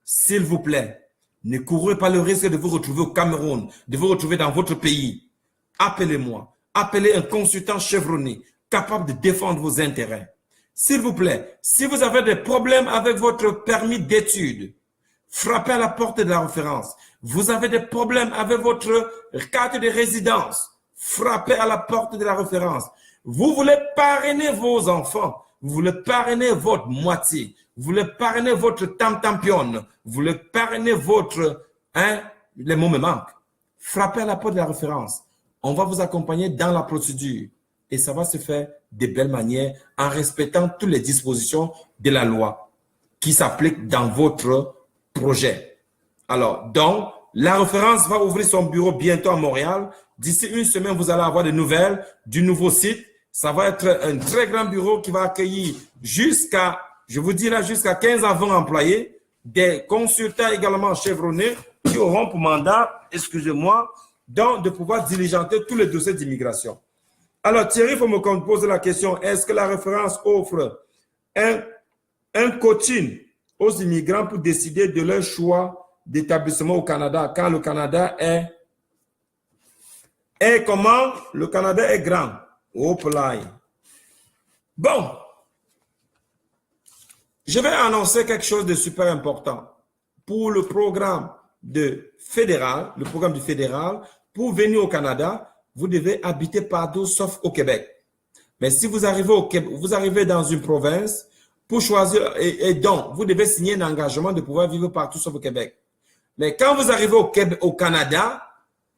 S'il vous plaît, ne courez pas le risque de vous retrouver au Cameroun, de vous retrouver dans votre pays. Appelez-moi. Appelez un consultant chevronné, capable de défendre vos intérêts. S'il vous plaît, si vous avez des problèmes avec votre permis d'études, frappez à la porte de la référence. Vous avez des problèmes avec votre carte de résidence, frappez à la porte de la référence. Vous voulez parrainer vos enfants, vous voulez parrainer votre moitié, vous voulez parrainer votre tam-tampion, vous voulez parrainer votre... les mots me manquent. Frappez à la porte de la référence. On va vous accompagner dans la procédure et ça va se faire de belle manière en respectant toutes les dispositions de la loi qui s'appliquent dans votre projet. Alors, donc, la référence va ouvrir son bureau bientôt à Montréal. D'ici une semaine, vous allez avoir des nouvelles du nouveau site. Ça va être un très grand bureau qui va accueillir jusqu'à 15 à 20 employés, des consultants également chevronnés qui auront pour mandat, donc de pouvoir diligenter tous les dossiers d'immigration. Alors, Thierry, il faut me poser la question, est-ce que la référence offre un coaching aux immigrants pour décider de leur choix d'établissement au Canada, quand le Canada est comment? Le Canada est grand. Bon, je vais annoncer quelque chose de super important. Pour le programme du fédéral, pour venir au Canada, vous devez habiter partout sauf au Québec. Mais si vous arrivez au Québec, vous arrivez dans une province, pour choisir, et donc, vous devez signer un engagement de pouvoir vivre partout sauf au Québec. Mais quand vous arrivez au Canada,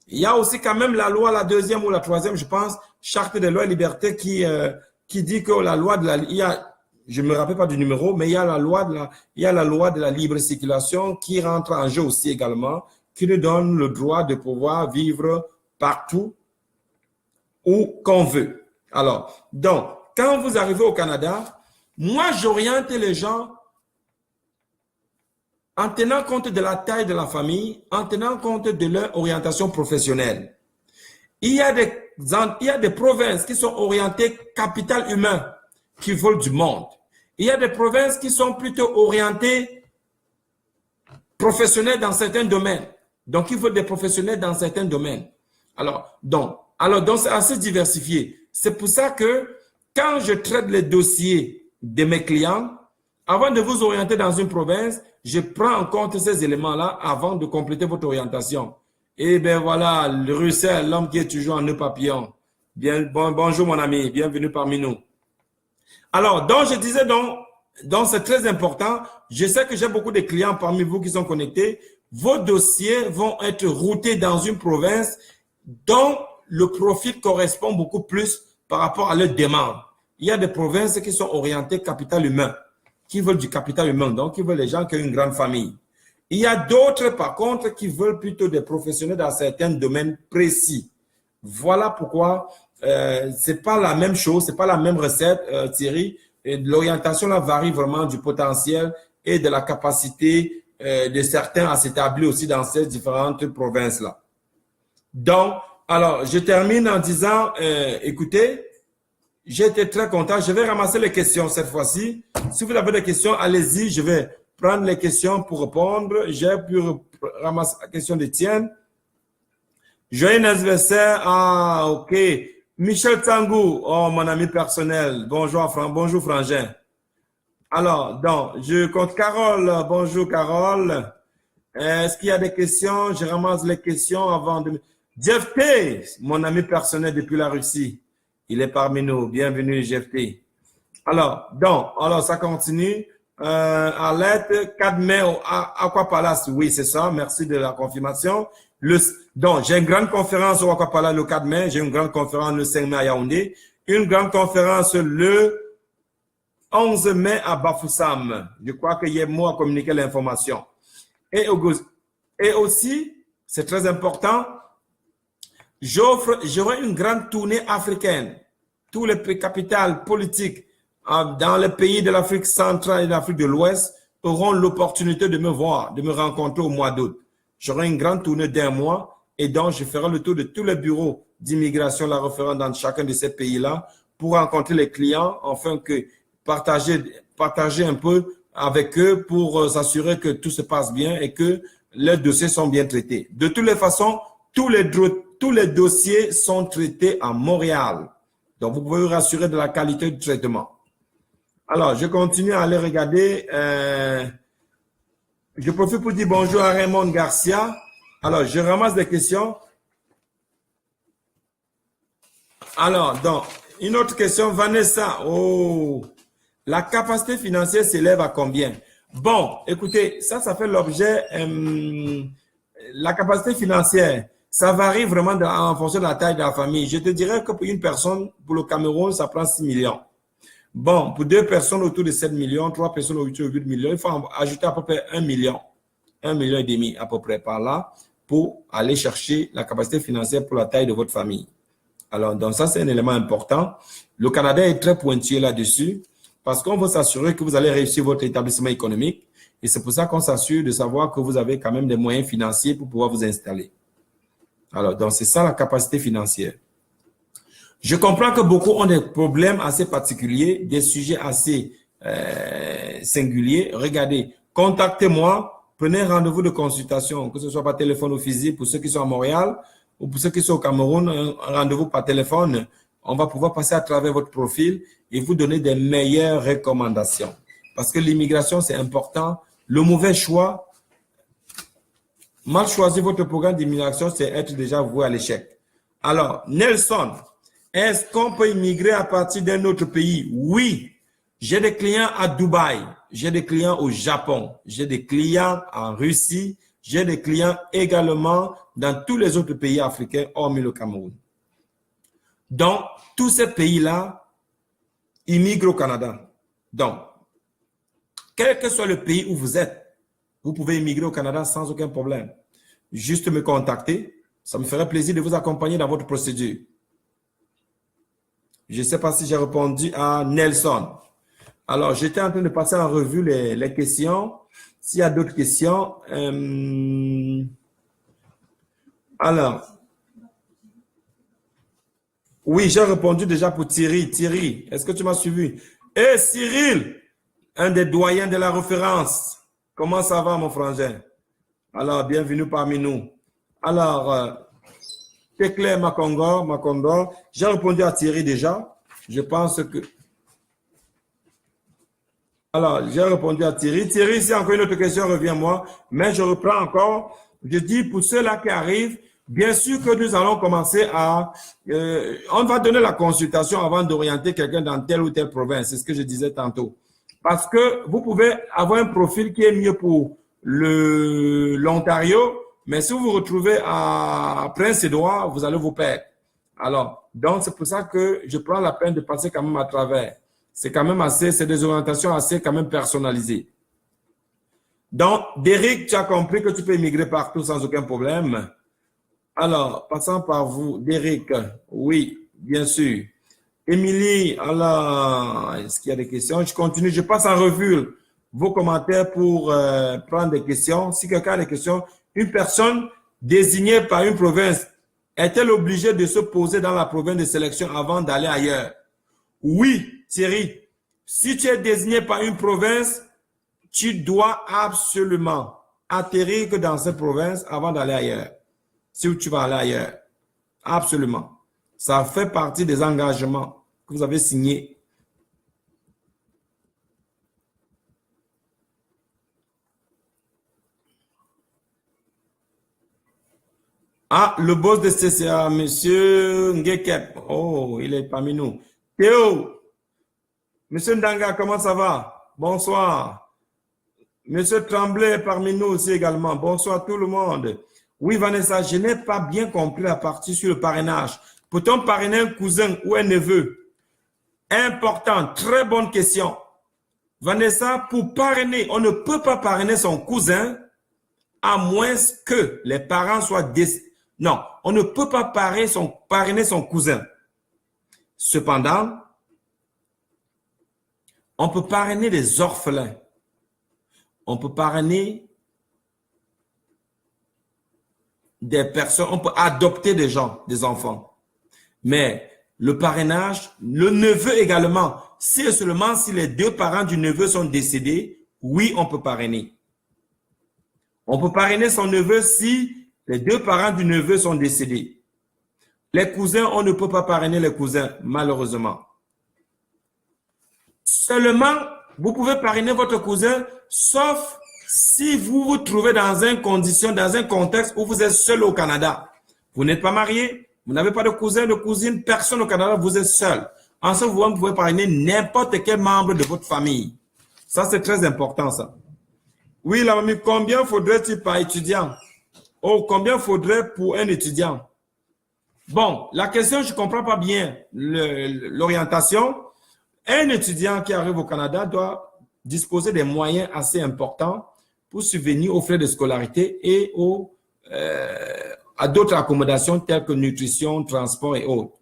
il y a aussi quand même la loi, la deuxième ou la troisième, je pense, Charte des lois et libertés qui dit que la loi de je ne me rappelle pas du numéro, mais il y a la loi de la libre circulation qui rentre en jeu aussi également, qui nous donne le droit de pouvoir vivre partout où qu'on veut. Alors, donc, quand vous arrivez au Canada, moi, j'oriente les gens en tenant compte de la taille de la famille, en tenant compte de leur orientation professionnelle. Il y a des provinces qui sont orientées capital humain, qui veulent du monde. Il y a des provinces qui sont plutôt orientées professionnels dans certains domaines. Donc, il faut des professionnels dans certains domaines. Alors, c'est assez diversifié. C'est pour ça que quand je traite les dossiers de mes clients, avant de vous orienter dans une province, je prends en compte ces éléments-là avant de compléter votre orientation. Et bien voilà, le Russell, l'homme qui est toujours en nœud papillon. Bonjour mon ami, bienvenue parmi nous. Alors, donc je disais donc c'est très important. Je sais que j'ai beaucoup de clients parmi vous qui sont connectés. Vos dossiers vont être routés dans une province dont le profil correspond beaucoup plus par rapport à leur demande. Il y a des provinces qui sont orientées capital humain, qui veulent du capital humain, donc qui veulent les gens qui ont une grande famille. Il y a d'autres, par contre, qui veulent plutôt des professionnels dans certains domaines précis. Voilà pourquoi c'est pas la même chose, c'est pas la même recette, Thierry. L'orientation là varie vraiment du potentiel et de la capacité de certains à s'établir aussi dans ces différentes provinces là. Donc, alors, je termine en disant, écoutez, J'ai été très content. Je vais ramasser les questions cette fois-ci. Si vous avez des questions, allez-y. Je vais prendre les questions pour répondre. J'ai pu ramasser la question d'Étienne. Joyeux anniversaire. Ah, ok. Michel Tangou. Oh, mon ami personnel. Bonjour, bonjour, Frangin. Alors, donc, je compte Carole. Bonjour, Carole. Est-ce qu'il y a des questions? Je ramasse les questions avant de... Jeff T, mon ami personnel depuis la Russie. Il est parmi nous. Bienvenue, Jeff T. Alors, ça continue. Arlette, 4 mai au Aqua Palace. Oui, c'est ça. Merci de la confirmation. Donc, j'ai une grande conférence au Aqua Palace le 4 mai. J'ai une grande conférence le 5 mai à Yaoundé. Une grande conférence le 11 mai à Bafoussam. Je crois que Yemo a communiqué l'information. Et aussi, c'est très important, j'aurai une grande tournée africaine. Tous les capitales politiques dans les pays de l'Afrique centrale et de l'Afrique de l'Ouest auront l'opportunité de me voir, de me rencontrer au mois d'août. J'aurai une grande tournée d'1 mois et donc je ferai le tour de tous les bureaux d'immigration la referant dans chacun de ces pays-là pour rencontrer les clients, afin que partager un peu avec eux pour s'assurer que tout se passe bien et que les dossiers sont bien traités. De toutes les façons, tous les dossiers sont traités à Montréal. Donc, vous pouvez vous rassurer de la qualité du traitement. Alors, je continue à aller regarder. Je profite pour dire bonjour à Raymond Garcia. Alors, je ramasse des questions. Alors, donc, une autre question. Vanessa, oh, la capacité financière s'élève à combien? Bon, écoutez, ça fait l'objet, la capacité financière, ça varie vraiment en fonction de la taille de la famille. Je te dirais que pour une personne, pour le Cameroun, ça prend 6 millions. Bon, pour 2 personnes autour de 7 millions, 3 personnes autour de 8 millions, il faut ajouter à peu près 1 million, 1,5 million à peu près par là, pour aller chercher la capacité financière pour la taille de votre famille. Alors, donc ça, c'est un élément important. Le Canada est très pointueux là-dessus, parce qu'on veut s'assurer que vous allez réussir votre établissement économique. Et c'est pour ça qu'on s'assure de savoir que vous avez quand même des moyens financiers pour pouvoir vous installer. Alors, donc c'est ça la capacité financière. Je comprends que beaucoup ont des problèmes assez particuliers, des sujets assez singuliers. Regardez, contactez-moi, prenez un rendez-vous de consultation, que ce soit par téléphone ou physique pour ceux qui sont à Montréal ou pour ceux qui sont au Cameroun, un rendez-vous par téléphone. On va pouvoir passer à travers votre profil et vous donner des meilleures recommandations. Parce que l'immigration, c'est important. Le mauvais choix, mal choisir votre programme d'immigration, c'est être déjà voué à l'échec. Alors, Nelson, est-ce qu'on peut immigrer à partir d'un autre pays? Oui. J'ai des clients à Dubaï, j'ai des clients au Japon, j'ai des clients en Russie, j'ai des clients également dans tous les autres pays africains, hormis le Cameroun. Donc, tous ces pays-là immigrent au Canada. Donc, quel que soit le pays où vous êtes, vous pouvez immigrer au Canada sans aucun problème. Juste me contacter. Ça me ferait plaisir de vous accompagner dans votre procédure. Je ne sais pas si j'ai répondu à Nelson. Alors, j'étais en train de passer en revue les questions. S'il y a d'autres questions. Alors, oui, j'ai répondu déjà pour Thierry. Thierry, est-ce que tu m'as suivi? Et Cyril, un des doyens de la référence. Comment ça va, mon frangin? Alors, bienvenue parmi nous. Alors, Tekle Makongo, j'ai répondu à Thierry déjà. Je pense que... Alors, j'ai répondu à Thierry. Thierry, si encore une autre question, reviens-moi. Mais je reprends encore. Je dis, pour ceux-là qui arrivent, bien sûr que nous allons commencer à... on va donner la consultation avant d'orienter quelqu'un dans telle ou telle province. C'est ce que je disais tantôt. Parce que vous pouvez avoir un profil qui est mieux pour l'Ontario, mais si vous vous retrouvez à Prince-Édouard, vous allez vous perdre. Alors, donc c'est pour ça que je prends la peine de passer quand même à travers. C'est quand même assez, c'est des orientations assez quand même personnalisées. Donc, Derek, tu as compris que tu peux immigrer partout sans aucun problème. Alors, passons par vous, Derek. Oui, bien sûr. Émilie, alors, est-ce qu'il y a des questions? Je continue, je passe en revue vos commentaires pour prendre des questions. Si quelqu'un a des questions, une personne désignée par une province, est-elle obligée de se poser dans la province de sélection avant d'aller ailleurs? Oui, Thierry, si tu es désigné par une province, tu dois absolument atterrir que dans cette province avant d'aller ailleurs. Si tu vas aller ailleurs. Absolument. Ça fait partie des engagements que vous avez signés. Ah, le boss de CCA, monsieur Ngekep. Oh, il est parmi nous. Théo, monsieur Ndanga, comment ça va? Bonsoir. Monsieur Tremblay est parmi nous aussi également. Bonsoir tout le monde. Oui, Vanessa, je n'ai pas bien compris la partie sur le parrainage. Peut-on parrainer un cousin ou un neveu? Important, très bonne question. Vanessa, pour parrainer, on ne peut pas parrainer son cousin à moins que les parents soient décédés. Non, on ne peut pas parrainer son cousin. Cependant, on peut parrainer des orphelins. On peut parrainer des personnes, on peut adopter des gens, des enfants. Mais le parrainage, le neveu également, si et seulement si les deux parents du neveu sont décédés, oui, on peut parrainer. On peut parrainer son neveu si les deux parents du neveu sont décédés. Les cousins, on ne peut pas parrainer les cousins, malheureusement. Seulement, vous pouvez parrainer votre cousin, sauf si vous vous trouvez dans un contexte où vous êtes seul au Canada. Vous n'êtes pas marié, vous n'avez pas de cousin, de cousine, personne au Canada, vous êtes seul. En ce moment, vous pouvez parrainer n'importe quel membre de votre famille. Ça, c'est très important, ça. Oui, la mamie, combien faudrait-il par étudiant? Oh, combien faudrait pour un étudiant? Bon, la question, je ne comprends pas bien l'orientation. Un étudiant qui arrive au Canada doit disposer des moyens assez importants pour subvenir aux frais de scolarité et à d'autres accommodations telles que nutrition, transport et autres.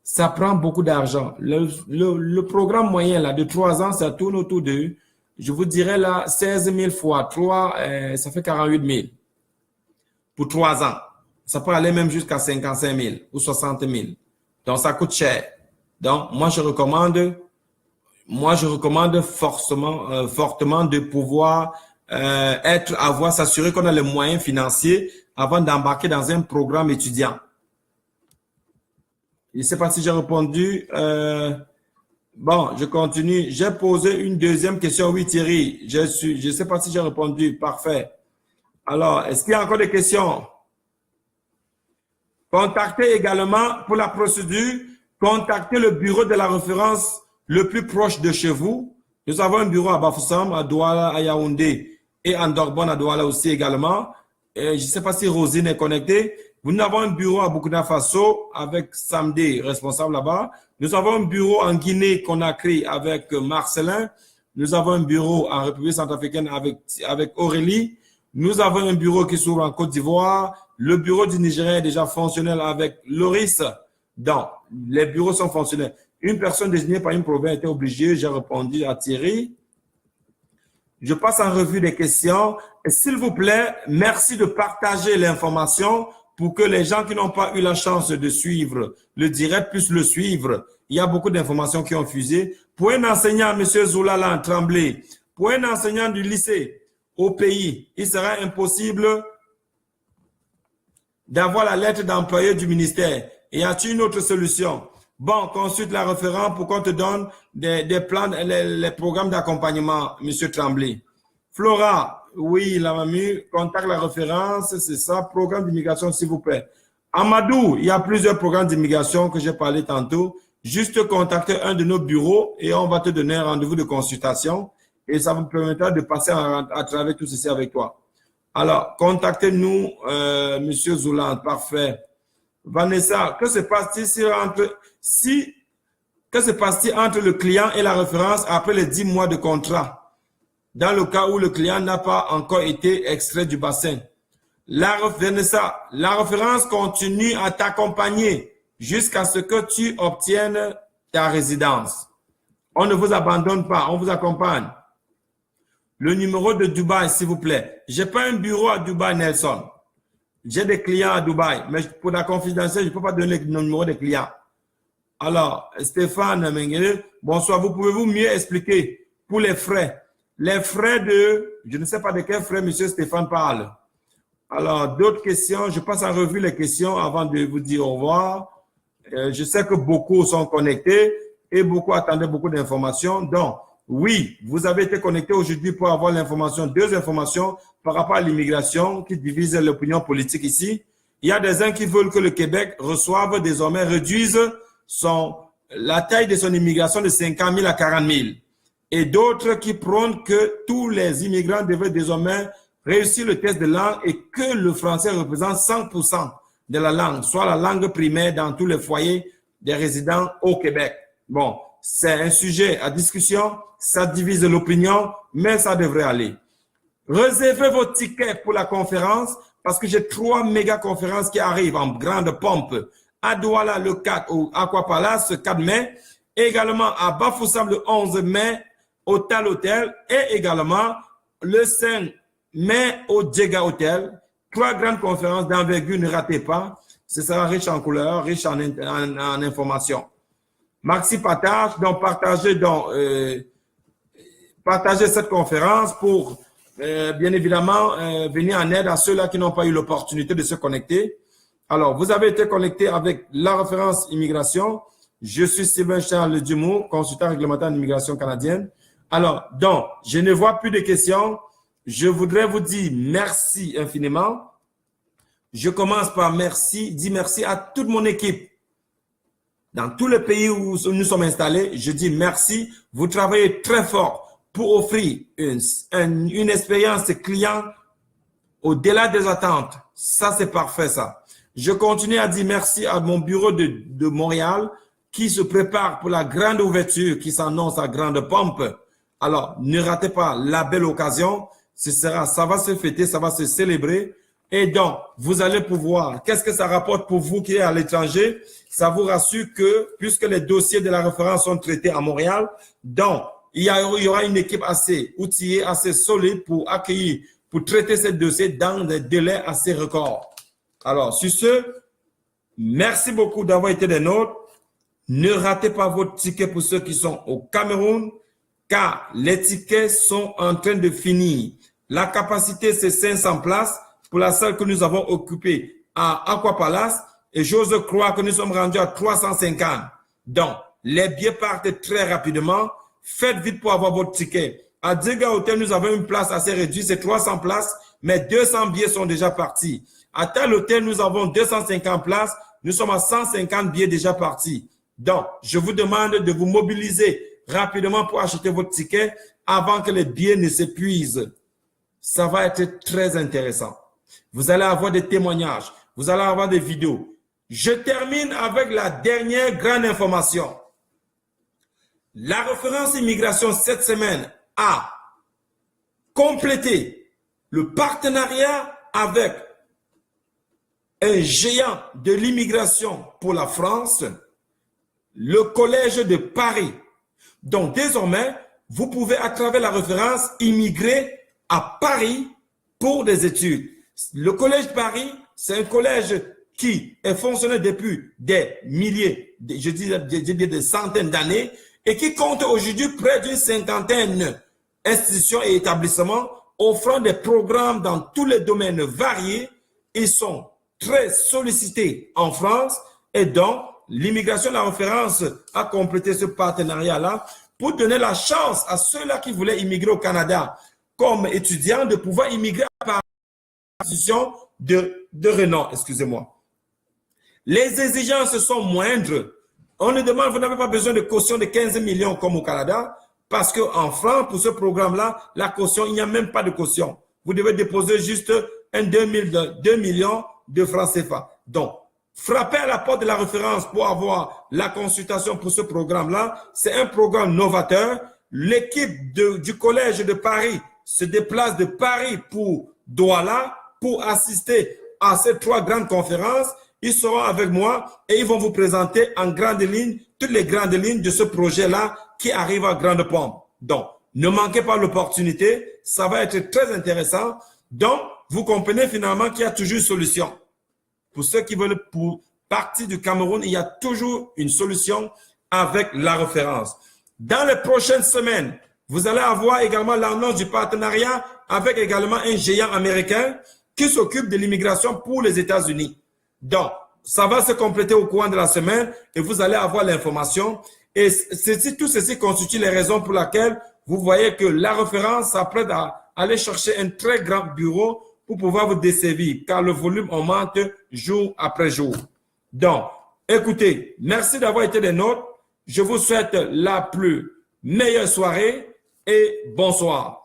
Ça prend beaucoup d'argent. Le programme moyen là, de 3 ans, ça tourne autour de, je vous dirais là, 16 000 fois 3, ça fait 48 000 pour 3 ans. Ça peut aller même jusqu'à 55 000 ou 60 000. Donc, ça coûte cher. Donc, moi, je recommande fortement de pouvoir s'assurer qu'on a les moyens financiers avant d'embarquer dans un programme étudiant. Je ne sais pas si j'ai répondu. Bon, je continue. J'ai posé une deuxième question. Oui, Thierry, je ne sais pas si j'ai répondu. Parfait. Alors, est-ce qu'il y a encore des questions? Contactez également pour la procédure, contactez le bureau de la référence le plus proche de chez vous. Nous avons un bureau à Bafoussam, à Douala, à Yaoundé et à Ndorbonne, à Douala aussi également. Et je ne sais pas si Rosine est connectée. Nous avons un bureau à Burkina Faso avec Samedi, responsable là-bas. Nous avons un bureau en Guinée-Conakry avec Marcelin. Nous avons un bureau en République centrafricaine avec Aurélie. Nous avons un bureau qui s'ouvre en Côte d'Ivoire. Le bureau du Nigeria est déjà fonctionnel avec Loris. Donc, les bureaux sont fonctionnels. Une personne désignée par une province était obligée, j'ai répondu à Thierry. Je passe en revue des questions. S'il vous plaît, merci de partager l'information pour que les gens qui n'ont pas eu la chance de suivre le direct puissent le suivre. Il y a beaucoup d'informations qui ont fusé. Pour un enseignant, M. Zoulala Tremblay, pour un enseignant du lycée au pays, il sera impossible d'avoir la lettre d'employé du ministère. Y a-t-il une autre solution? Bon, consulte la référente pour qu'on te donne des plans, les programmes d'accompagnement, M. Tremblay. Flora, oui, la mamie, contacte la référence, c'est ça, programme d'immigration, s'il vous plaît. Amadou, il y a plusieurs programmes d'immigration que j'ai parlé tantôt. Juste contacter un de nos bureaux et on va te donner un rendez-vous de consultation et ça vous permettra de passer à travers tout ceci avec toi. Alors, contactez-nous, Monsieur Zouland, parfait. Vanessa, que se passe-t-il entre le client et la référence après les 10 mois de contrat, dans le cas où le client n'a pas encore été extrait du bassin? Vanessa, la référence continue à t'accompagner jusqu'à ce que tu obtiennes ta résidence. On ne vous abandonne pas, on vous accompagne. Le numéro de Dubaï, s'il vous plaît. Je n'ai pas un bureau à Dubaï, Nelson. J'ai des clients à Dubaï, mais pour la confidentialité, je ne peux pas donner le numéro des clients. Alors, Stéphane Mengele, bonsoir. Vous pouvez-vous mieux expliquer pour les frais? Les frais de, je ne sais pas de quels frais M. Stéphane parle. Alors, d'autres questions. Je passe en revue les questions avant de vous dire au revoir. Je sais que beaucoup sont connectés et beaucoup attendaient beaucoup d'informations. Donc, oui, vous avez été connectés aujourd'hui pour avoir l'information, deux informations par rapport à l'immigration qui divise l'opinion politique ici. Il y a des uns qui veulent que le Québec reçoive désormais, réduise la taille de son immigration de 50 000 à 40 000. Et d'autres qui prônent que tous les immigrants devaient désormais réussir le test de langue et que le français représente 100% de la langue, soit la langue primaire dans tous les foyers des résidents au Québec. Bon, c'est un sujet à discussion, ça divise l'opinion, mais ça devrait aller. Réservez vos tickets pour la conférence parce que j'ai 3 méga conférences qui arrivent en grande pompe. À Douala le 4 au Aqua Palace le 4 mai, également à Bafoussam le 11 mai au Tal Hotel et également le 5 mai au Djega Hotel. 3 grandes conférences d'envergure, ne ratez pas. Ce sera riche en couleurs, riche en informations. Maxi partage, donc partagez cette conférence pour bien évidemment venir en aide à ceux-là qui n'ont pas eu l'opportunité de se connecter. Alors, vous avez été connecté avec la référence immigration. Je suis Sylvain Charles Dumour, consultant réglementaire en immigration canadienne. Alors, donc, je ne vois plus de questions. Je voudrais vous dire merci infiniment. Je commence par dire merci à toute mon équipe. Dans tous les pays où nous sommes installés, je dis merci. Vous travaillez très fort pour offrir une expérience client au-delà des attentes. Ça, c'est parfait, ça. Je continue à dire merci à mon bureau de Montréal qui se prépare pour la grande ouverture qui s'annonce à grande pompe. Alors, ne ratez pas la belle occasion. Ça va se fêter, ça va se célébrer. Et donc, vous allez pouvoir, qu'est-ce que ça rapporte pour vous qui êtes à l'étranger? Ça vous rassure que, puisque les dossiers de la référence sont traités à Montréal, donc, il y aura une équipe assez outillée, assez solide pour accueillir, pour traiter ces dossiers dans des délais assez records. Alors, sur ce, merci beaucoup d'avoir été des nôtres. Ne ratez pas votre ticket pour ceux qui sont au Cameroun, car les tickets sont en train de finir. La capacité, c'est 500 places pour la salle que nous avons occupée à Aqua Palace et j'ose croire que nous sommes rendus à 350. Donc, les billets partent très rapidement. Faites vite pour avoir votre ticket. À Djega Hotel, nous avons une place assez réduite, c'est 300 places, mais 200 billets sont déjà partis. À tel hôtel, nous avons 250 places, nous sommes à 150 billets déjà partis. Donc, je vous demande de vous mobiliser rapidement pour acheter votre ticket avant que les billets ne s'épuisent. Ça va être très intéressant. Vous allez avoir des témoignages, vous allez avoir des vidéos. Je termine avec la dernière grande information. La référence immigration cette semaine a complété le partenariat avec un géant de l'immigration pour la France, le Collège de Paris. Donc désormais, vous pouvez à travers la référence immigrer à Paris pour des études. Le Collège de Paris, c'est un collège qui est fonctionné depuis des milliers, je dis des centaines d'années, et qui compte aujourd'hui près d'une cinquantaine d'institutions et établissements offrant des programmes dans tous les domaines variés. Ils sont très sollicités en France et donc l'immigration de la référence a complété ce partenariat-là pour donner la chance à ceux-là qui voulaient immigrer au Canada comme étudiants de pouvoir immigrer par institution de renom, excusez-moi. Les exigences sont moindres. On nous demande, vous n'avez pas besoin de caution de 15 millions comme au Canada, parce qu'en France, pour ce programme-là, la caution, il n'y a même pas de caution. Vous devez déposer juste 2 millions de francs CFA. Donc, frappez à la porte de la référence pour avoir la consultation pour ce programme-là. C'est un programme novateur. L'équipe du Collège de Paris se déplace de Paris pour Douala pour assister à ces 3 grandes conférences. Ils seront avec moi et ils vont vous présenter en grande ligne toutes les grandes lignes de ce projet-là qui arrive à grande pompe. Donc, ne manquez pas l'opportunité, ça va être très intéressant. Donc, vous comprenez finalement qu'il y a toujours une solution. Pour ceux qui veulent partie du Cameroun, il y a toujours une solution avec la référence. Dans les prochaines semaines, vous allez avoir également l'annonce du partenariat avec également un géant américain qui s'occupe de l'immigration pour les États-Unis. Donc, ça va se compléter au cours de la semaine et vous allez avoir l'information. Et tout ceci constitue les raisons pour lesquelles vous voyez que la référence s'apprête à aller chercher un très grand bureau pour pouvoir vous desservir, car le volume augmente jour après jour. Donc, écoutez, merci d'avoir été des nôtres. Je vous souhaite la plus meilleure soirée et bonsoir.